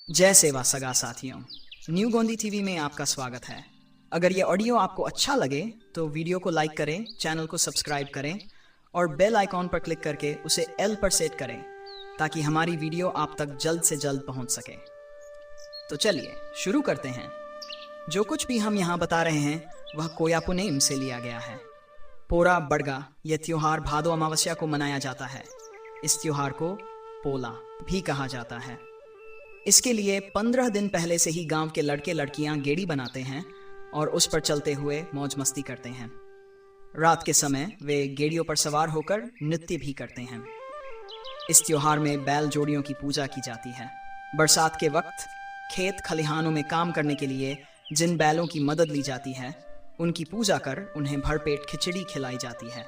जय सेवा सगा साथियों, न्यू गोंदी टीवी में आपका स्वागत है। अगर ये ऑडियो आपको अच्छा लगे तो वीडियो को लाइक करें, चैनल को सब्सक्राइब करें और बेल आइकॉन पर क्लिक करके उसे एल पर सेट करें ताकि हमारी वीडियो आप तक जल्द से जल्द पहुंच सके। तो चलिए शुरू करते हैं। जो कुछ भी हम यहाँ बता रहे हैं वह कोयापुनेम से लिया गया है। पोरा बड़गा यह त्योहार भादो अमावस्या को मनाया जाता है। इस त्योहार को पोला भी कहा जाता है। इसके लिए 15 दिन पहले से ही गांव के लड़के लड़कियां गेड़ी बनाते हैं और उस पर चलते हुए मौज मस्ती करते हैं। रात के समय वे गेड़ियों पर सवार होकर नृत्य भी करते हैं। इस त्योहार में बैल जोड़ियों की पूजा की जाती है। बरसात के वक्त खेत खलिहानों में काम करने के लिए जिन बैलों की मदद ली जाती है उनकी पूजा कर उन्हें भरपेट खिचड़ी खिलाई जाती है।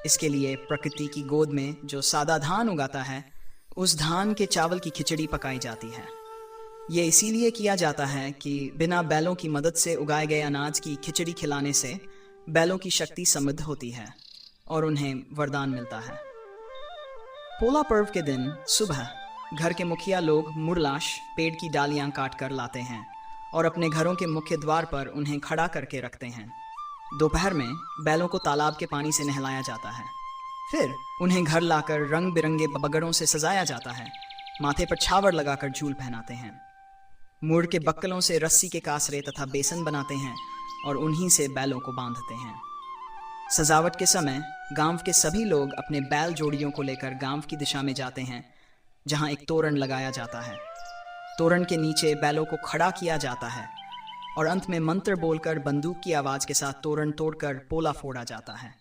इसके लिए प्रकृति की गोद में जो सादा धान उगाता है उस धान के चावल की खिचड़ी पकाई जाती है। ये इसीलिए किया जाता है कि बिना बैलों की मदद से उगाए गए अनाज की खिचड़ी खिलाने से बैलों की शक्ति समृद्ध होती है और उन्हें वरदान मिलता है। पोला पर्व के दिन सुबह घर के मुखिया लोग मुरलाश पेड़ की डालियां काट कर लाते हैं और अपने घरों के मुख्य द्वार पर उन्हें खड़ा करके रखते हैं। दोपहर में बैलों को तालाब के पानी से नहलाया जाता है। फिर उन्हें घर लाकर रंग बिरंगे बगड़ों से सजाया जाता है। माथे पर छावर लगाकर झूल पहनाते हैं। मुड़ के बक्कलों से रस्सी के कासरे तथा बेसन बनाते हैं और उन्हीं से बैलों को बांधते हैं। सजावट के समय गांव के सभी लोग अपने बैल जोड़ियों को लेकर गांव की दिशा में जाते हैं जहां एक तोरण लगाया जाता है। तोरण के नीचे बैलों को खड़ा किया जाता है और अंत में मंत्र बोलकर बंदूक की आवाज के साथ तोरण तोड़कर पोला फोड़ा जाता है।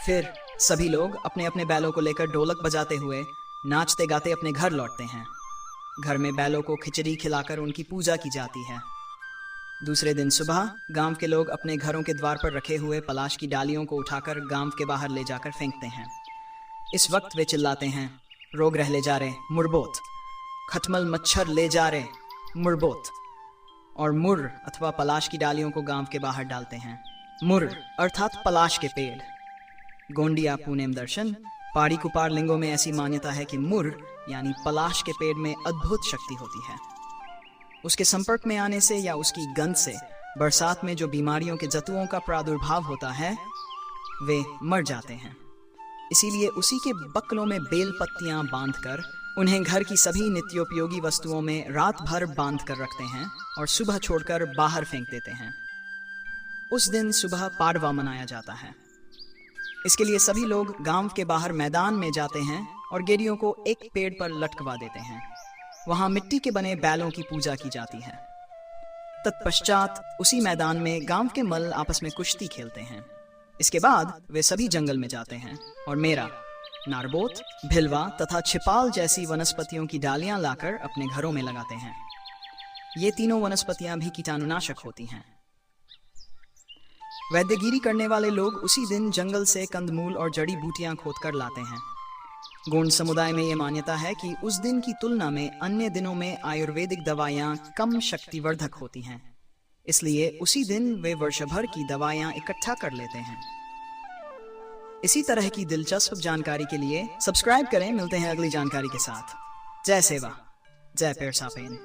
फिर सभी लोग अपने अपने बैलों को लेकर ढोलक बजाते हुए नाचते गाते अपने घर लौटते हैं। घर में बैलों को खिचड़ी खिलाकर उनकी पूजा की जाती है। दूसरे दिन सुबह गांव के लोग अपने घरों के द्वार पर रखे हुए पलाश की डालियों को उठाकर गांव के बाहर ले जाकर फेंकते हैं। इस वक्त वे चिल्लाते हैं, रोग रह ले जा रे मुरबोत, खटमल मच्छर ले जा रे मुरबोत, और मुर अथवा पलाश की डालियों को गांव के बाहर डालते हैं। मुर अर्थात पलाश के पेड़। गोंडिया पुनेम दर्शन पाड़ी कुपार लिंगों में ऐसी मान्यता है कि मुर यानी पलाश के पेड़ में अद्भुत शक्ति होती है। उसके संपर्क में आने से या उसकी गंध से बरसात में जो बीमारियों के जतुओं का प्रादुर्भाव होता है वे मर जाते हैं। इसीलिए उसी के बक्कलों में बेल पत्तियां बांधकर उन्हें घर की सभी नित्योपयोगी वस्तुओं में रात भर बांध कर रखते हैं और सुबह छोड़कर बाहर फेंक देते हैं। उस दिन सुबह पाडवा मनाया जाता है। इसके लिए सभी लोग गांव के बाहर मैदान में जाते हैं और गेड़ियों को एक पेड़ पर लटकवा देते हैं। वहां मिट्टी के बने बैलों की पूजा की जाती है। तत्पश्चात उसी मैदान में गांव के मल आपस में कुश्ती खेलते हैं। इसके बाद वे सभी जंगल में जाते हैं और मेरा, नारबोत, भिलवा तथा छिपाल जैसी वनस्पतियों की डालियां लाकर अपने घरों में लगाते हैं। ये तीनों वनस्पतियां भी कीटाणुनाशक होती हैं। वैद्यगिरी करने वाले लोग उसी दिन जंगल से कंदमूल और जड़ी बूटियां खोदकर लाते हैं। गोंड समुदाय में यह मान्यता है कि उस दिन की तुलना में अन्य दिनों में आयुर्वेदिक दवाइयां कम शक्तिवर्धक होती हैं। इसलिए उसी दिन वे वर्ष भर की दवाइयां इकट्ठा कर लेते हैं। इसी तरह की दिलचस्प जानकारी के लिए सब्सक्राइब करें। मिलते हैं अगली जानकारी के साथ। जय सेवा, जय पेड़ सापेन।